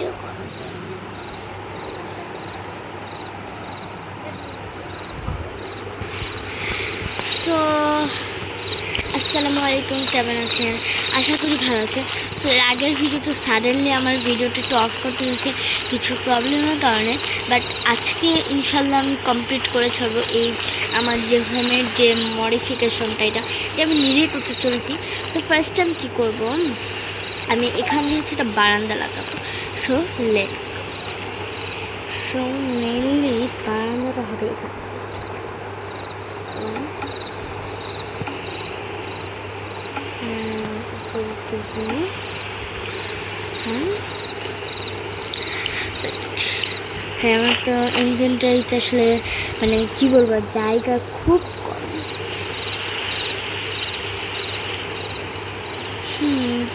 Video করো। So আসসালামু আলাইকুম, কেমন আছেন? আশা করি ভালো আছেন। তো এর আগের ভিডিওতে সাডেনলি আমার ভিডিওটা একটু অফ করতে হয়েছে কিছু প্রবলেমের কারণে, বাট আজকে ইনশাল্লাহ আমি কমপ্লিট করে ছাড়বো এই আমার যে হোমের যে মডিফিকেশনটা এটা আমি নিজেই করতে চলেছি। সো ফার্স্ট টাইম কী করবো, আমি এখানে হচ্ছে একটা বারান্দা লাগাবো। সো লেটস সো মেনলি বারান্দাটা হবে এখানে। হ্যাঁ, আমার তো ইনভেন্টারিতে আসলে মানে কী বলবো, জায়গা খুব কম।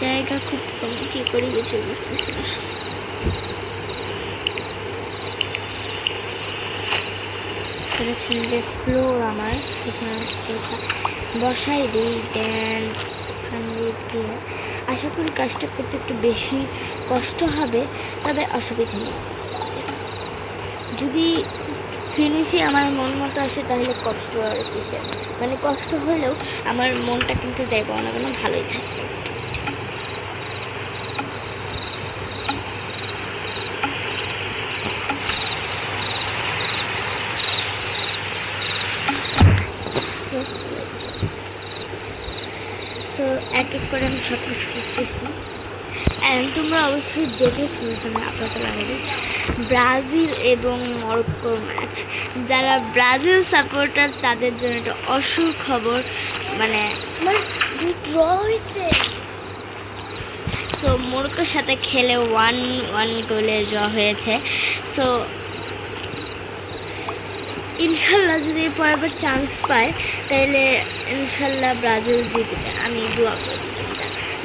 জায়গা খুব কম, কী করে কিছু বুঝতেছি না। সেটা ছিল যে ফ্লোর আমার, সেখানে বসাই দিই। দেন দিয়ে আশা করি কাজটা করতে একটু বেশি কষ্ট হবে, তবে অসুবিধা নেই। যদি ফিনিশে আমার মন মতো আসে তাহলে কষ্ট আর কিসে, মানে কষ্ট হলেও আমার মনটা কিন্তু যাইব না কেন, ভালোই থাকবে। তো এক এক করে আমি সব কিছু করতেছি। অ্যান্ড তোমরা অবশ্যই দেখেছো এখানে আপনাদের লাগাবে ব্রাজিল এবং মরক্কোর ম্যাচ। যারা ব্রাজিল সাপোর্টার তাদের জন্য একটা অসুখবর, মানে ড্র হয়েছে। সো মরক্কোর সাথে খেলে 1-1 গোলে ড্র হয়েছে। সো ইনশাল্লাহ যদি পরেরবার চান্স পায় তাহলে ইনশাল্লাহ ব্রাজিল জিতবে, আমি দোয়া করি।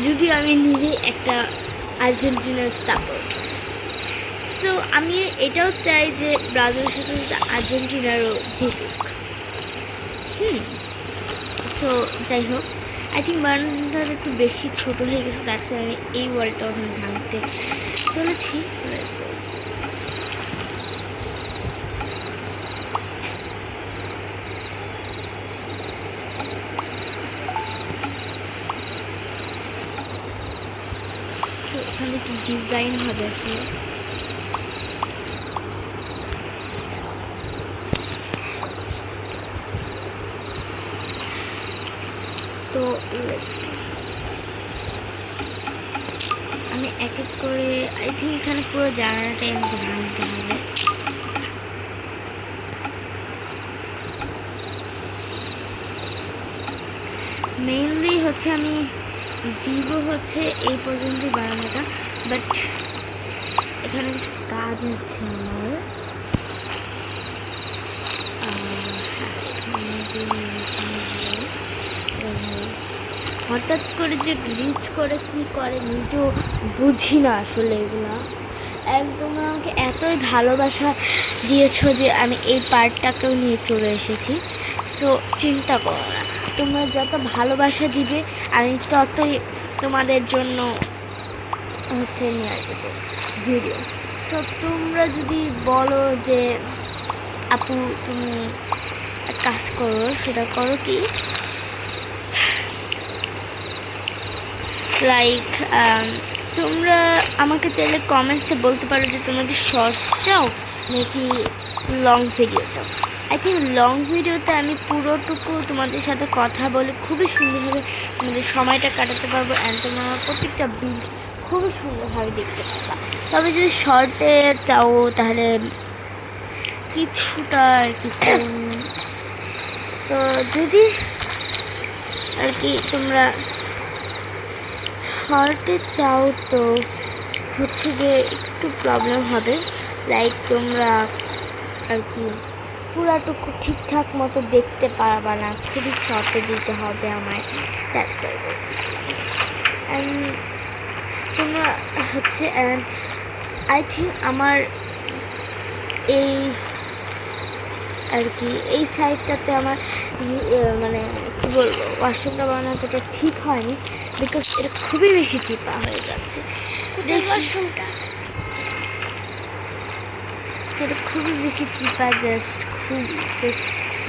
যদিও আমি নিজে একটা আর্জেন্টিনার সাপোর্ট। সো আমি এটাও চাই যে ব্রাজিলের সাথে সাথে আর্জেন্টিনারও জিতুক। সো যাই হোক, আই থিঙ্ক বারান্দাটা একটু বেশি ছোটো হয়ে গেছে, তার সাথে আমি এই ওয়ালটা ওখানে ভাঙতে চলেছি। এখানে একটু ডিজাইন হবে আসলে। তো আমি এক এক করে আই থিঙ্ক এখানে পুরো জায়গাটাই আমাকে ভাঙতে হবে। মেইনলি হচ্ছে আমি দিব হচ্ছে এই পর্যন্তই বানানোটা, বাট এখানে কিছু কাজ আছে আমার। হঠাৎ করে যে গ্লিচ করে কী করে নিজেও বুঝি না আসলে এগুলো। তোমরা আমাকে এতই ভালোবাসা দিয়েছো যে আমি এই পার্টটাকেও নিয়ে চলে এসেছি। সো চিন্তা করো না, তোমরা যত ভালোবাসা দিবে আমি ততই তোমাদের জন্য হচ্ছে নিয়ে আসবো ভিডিও। সো তোমরা যদি বলো যে আপু তুমি কাজ করো, সেটা করো কি, লাইক তোমরা আমাকে চাইলে কমেন্টসে বলতে পারো যে তোমরা কি শর্টস চাও নাকি লং ভিডিও চাও। আই থিঙ্ক লং ভিডিওতে আমি পুরোটুকু তোমাদের সাথে কথা বলে খুবই সুন্দরভাবে তোমাদের সময়টা কাটাতে পারবো, অ্যান্ড তোমরা আমার প্রত্যেকটা বিল্ড খুবই সুন্দরভাবে দেখতে পারবা। তবে যদি শর্টে চাও তাহলে কিছুটা আর কি, তো যদি আর কি তোমরা শর্টে চাও তো হচ্ছে গিয়ে একটু প্রবলেম হবে, লাইক তোমরা আর কি পুরাটুকু ঠিকঠাক মতো দেখতে পারবা না, খুবই শর্টে দিতে হবে আমায়। তোমরা হচ্ছে আই থিঙ্ক আমার এই আর কি এই সাইডটাতে আমার মানে কী বলবো, ওয়াশরুমটা বানানোটা ঠিক হয়নি, বিকজ এটা খুবই বেশি চিপা হয়ে যাচ্ছে। ওয়াশরুমটা এটা খুবই বেশি চিপা, জাস্ট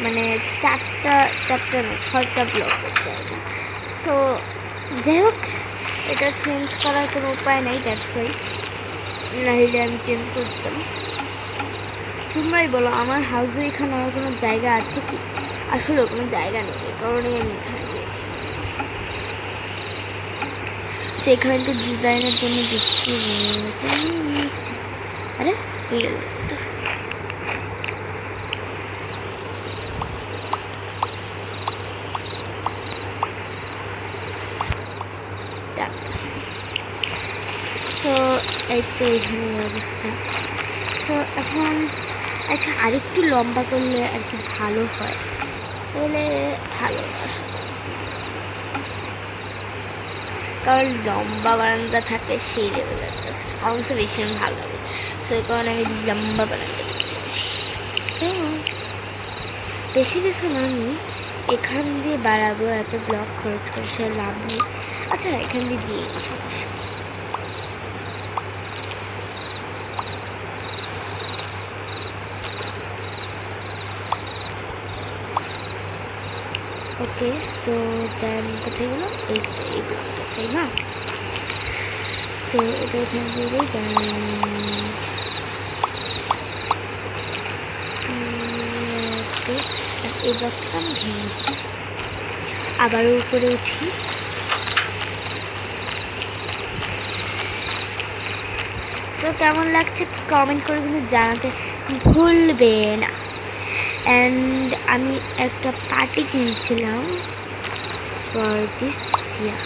মানে চারটা না 6টা ব্লক হচ্ছে আর কি। সো যাই হোক, এটা চেঞ্জ করার কোনো উপায় নেই, দ্যাটস ওয়াই, নাহলে আমি চেঞ্জ করতাম। তোমরাই বলো আমার হাউসে এখানে আর কোনো জায়গা আছে কি? আসলে কোনো জায়গা নেই, এই কারণেই আমি এখানে দিয়েছি। সেখানে একটু ডিজাইনের জন্য দিচ্ছি। আরে হয়ে গেল তো। সো এই তো এখানে অবস্থা। সো এখন আচ্ছা আরেকটু লম্বা করলে আর কি ভালো হয়, তাহলে ভালো আসলে, কারণ লম্বা বারান্দা থাকে সেই লেভেলের জাস্ট আমার কাছে ভীষণ ভালো লাগে। সো এই কারণে আমি লম্বা বারান্দা দিচ্ছি। বেশি কিছু না, আমি এখান দিয়ে বাড়াবো, এত ব্লক খরচ করে সে লাভ নেই। আচ্ছা এখান দিয়ে দিয়ে ওকে। সো দেন কোথায় গেল? এই তো এই ব্লকটা, তাই না? সো এটা এখান দিয়ে এই ব্লকটা আমি ভেঙে দিই, আবারও উপরে উঠি। তো কেমন লাগছে কমেন্ট করে কিন্তু জানাতে ভুলবে না। অ্যান্ড আমি একটা পার্টি কিনছিলাম ফর দিস ইয়ার,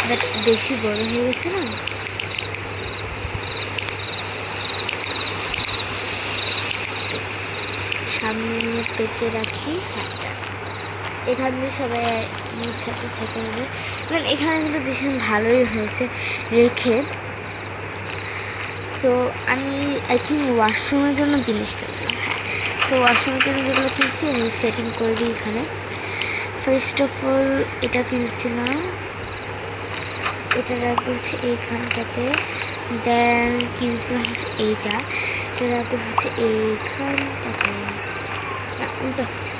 বাট বেশি বড় হয়ে গেছে না, সামনে নিয়ে পেতে রাখি। এখান দিয়ে সবাই মুছাতে হবে, মানে এখানে কিন্তু ভীষণ ভালোই হয়েছে রেখে। সো আমি আই থিঙ্ক ওয়াশরুমের জন্য জিনিস কিনছিলাম। হ্যাঁ, সো ওয়াশরুমের জন্য যেগুলো কিনছি আমি সেটিং করে দিই এখানে। ফার্স্ট অফ অল এটা কিনছিলাম, এটা রাখবো হচ্ছে এইখানটাতে। দেন কিনছিলাম হচ্ছে এইটা, এটা রাখবো হচ্ছে এইখানটাতে। উল্টা হচ্ছে,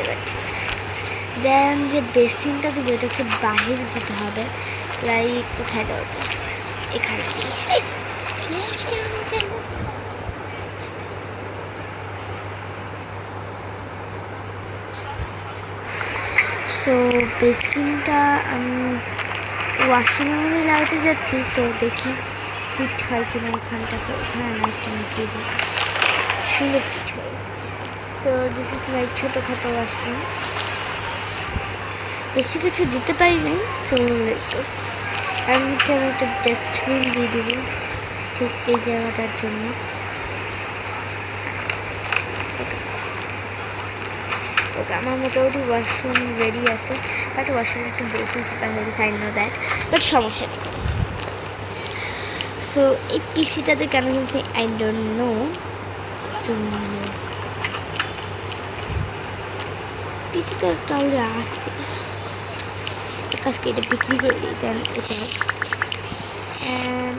এবার ঠিক আছে। দেন যে বেসিনটা দেবো এটা হচ্ছে বাহির দিতে হবে, লাইক কোথায় দেওয়া যায়, এখানে। সো বেসিনটা আমি ওয়াশরুমের মধ্যে লাগাতে যাচ্ছি। সো দেখি ফিট হয় কিনা এখানটাতে, ওখানে আমি একটা মিশিয়ে দিই, সুন্দর ফিট হয়ে। সো দিস ইজ মাই ছোটোখাটো ওয়াশরুম, বেশি কিছু দিতে পারি নাই। So let's go. আমি হচ্ছে আমি একটা ডাস্টবিন দিয়ে দেবো ঠিক এই জায়গাটার জন্য। ওকে, আমার মোটামুটি ওয়াশরুম রেডি আছে, বাট ওয়াশরুম একটু বেশি চিপা হয়ে গেছে, আই নো দ্যাট, বাট সমস্যা নেই। সো এই পিসিটাতে কেন বলছে আই ডোন্ট নো। সো পিসিটা একটা আসছে, আজকে এটা বিক্রি করে দিই। দেন এটা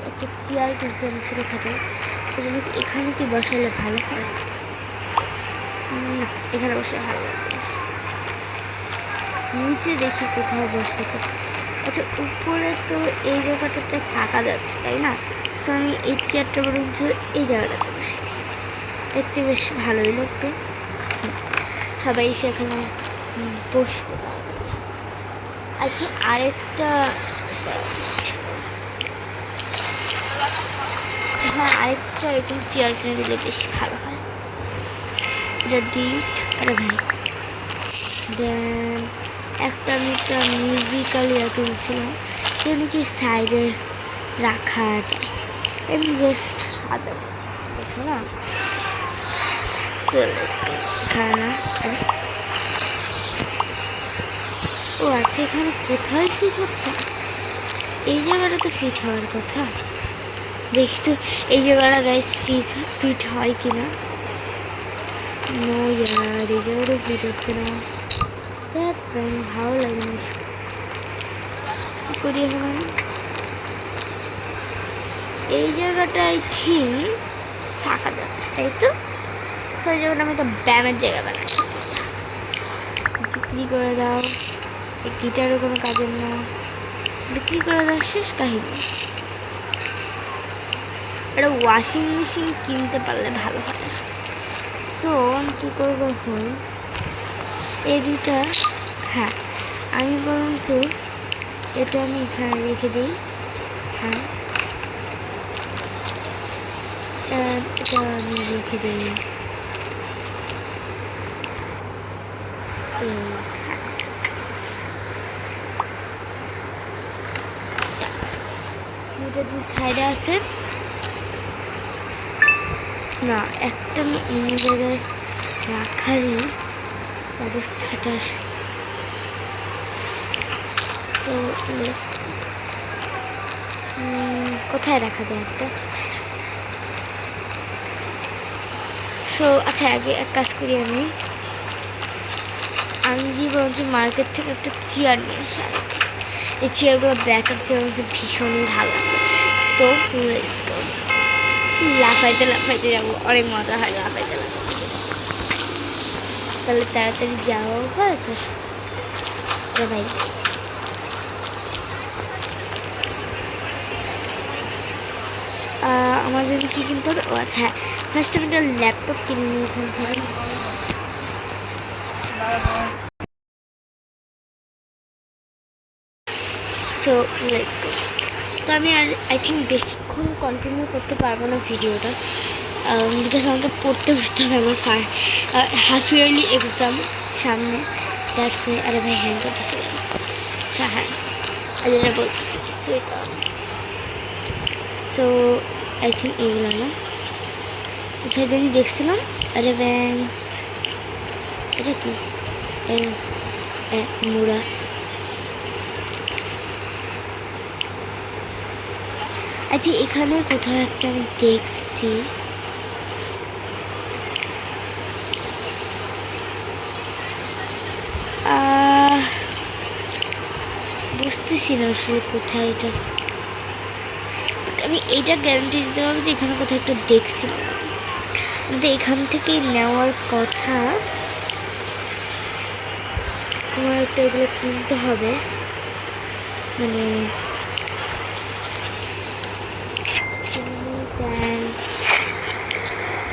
একটা চেয়ার কিনছিলাম ছোটোখাটো, যেগুলো এখানে কি বসালে ভালো হয় না, এখানে বসে ভালো লাগবে, নিচে দেখি কোথাও বসাতে। আচ্ছা উপরে তো এই জায়গাটাতে ফাঁকা যাচ্ছে, তাই না? সো আমি এই চেয়ারটা বরঞ্চ এই জায়গাটাতে বসে দেখতে বেশ ভালোই লাগবে, সবাই সেখানে বসতে পারবে। আচ্ছা আরেকটা, হ্যাঁ আরেকটা এরকম চেয়ার কিনে দিলে বেশ ভালো হয়। এটা ডিট, আরে ভাই। দেন আমি একটা মিউজিক্যাল ইয়ার কিনছিলাম, যেগুলো কি সাইডে রাখা যায়, এমনি জাস্ট সাজানো, বুঝছো না? খানা ও আচ্ছা, এখানে কোথায় ফিট হচ্ছে? এই জায়গাটাতে ফিট হওয়ার কথা, দেখি তো এই জায়গাটা গাইস ফিট হয় কিনা। নো ইয়ার, এই জায়গাটা ফিট হচ্ছে না, ভালো লাগে না। করি এখন। এই জায়গাটা আই থিঙ্ক ফাঁকা যাচ্ছে, তাই তো? সেই জায়গাটা আমি একটা ব্যায়ামের জায়গা বানাচ্ছি। বিক্রি করে দাও, এই গিটারও কোনো কাজের না, বিক্রি করে দাও, শেষ কাহিনী। একটা ওয়াশিং মেশিন কিনতে পারলে ভালো হয়। সো আমি কী করবো এখন, এই দুটা, হ্যাঁ আমি বরঞ্চ এটা আমি এখানে রেখে দিই। হ্যাঁ এটা আমি রেখে দিই দুটো দুই সাইডে আছে না, একটা আমি অন্য জায়গায় রাখারই অবস্থাটা। সো কোথায় রাখা যায় একটা? সো আচ্ছা, আগে এক কাজ করি, আমি গিয়ে বরঞ্চ মার্কেট থেকে একটা চেয়ার নিয়ে আসি। এই চেয়ারগুলো ব্ল্যাকের চেয়ার হচ্ছে ভীষণই ভালো আছে। তো লাফাইতে লাফাইতে যাবো, অনেক মজা হয় লাফাইতে লাফাইতে। তাহলে তাড়াতাড়ি যাওয়াও হয়। তো ভাই আমার জন্য কী কিনতে হবে? ও আচ্ছা, হ্যাঁ, ফার্স্ট আমি একটা ল্যাপটপ কিনে নিই এখান থেকে। So let's go. তো আমি আর আই থিঙ্ক বেশিক্ষণ কন্টিনিউ করতে পারবো না ভিডিওটা, বিকজ আমাকে পড়তে বসতে হবে। আমার হাফ ইয়ারলি এক্সাম সামনে, দ্যাটস ওয়াই। আরে ভাই হ্যাঁ করতেছে। আচ্ছা হ্যাঁ, আরে বলতেছি। সো আই থিঙ্ক এইগুলো না, কোথায় জানি দেখছিলাম। আরে ব্যাং, এটা কি মুড়া? আই থিঙ্ক এখানে কোথাও একটা আমি দেখছি। বুঝতেছি না আসলে কোথায় এটা। আমি এইটা গ্যারান্টি দিতে পারবো যে এখানে কোথাও একটা দেখছিলাম, কিন্তু এখান থেকেই নেওয়ার কথা। আমার একটা এগুলো কিনতে হবে, মানে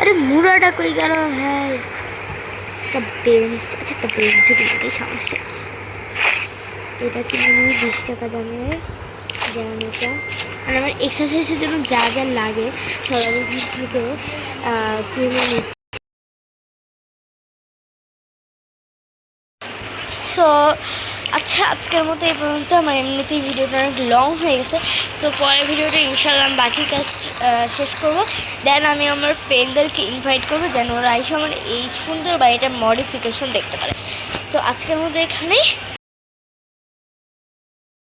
আরে মুড়াটা কই গেল? হ্যাঁ একটা বেঞ্চ, আচ্ছা একটা বেঞ্চও কিনতেই সমস্যা। এটা কিনে নিই 20 টাকা দামের জানানোটা। আর আমার এক্সারসাইজের জন্য যা যা লাগে সব আমি থেকে কিনে নিচ্ছি। সো আচ্ছা, আজকের মতো এই পর্যন্ত। আমার এমনিতেই ভিডিওটা অনেক লং হয়ে গেছে। সো পরের ভিডিওটা ইনশাল্লাহ আমি বাকি কাজ শেষ করবো। দেন আমি আমার ফ্রেন্ডদেরকে ইনভাইট করবো, যেন ওরা এসে আমার এই সুন্দর বাড়িটার মডিফিকেশন দেখতে পারে। সো আজকের মতো এখানেই।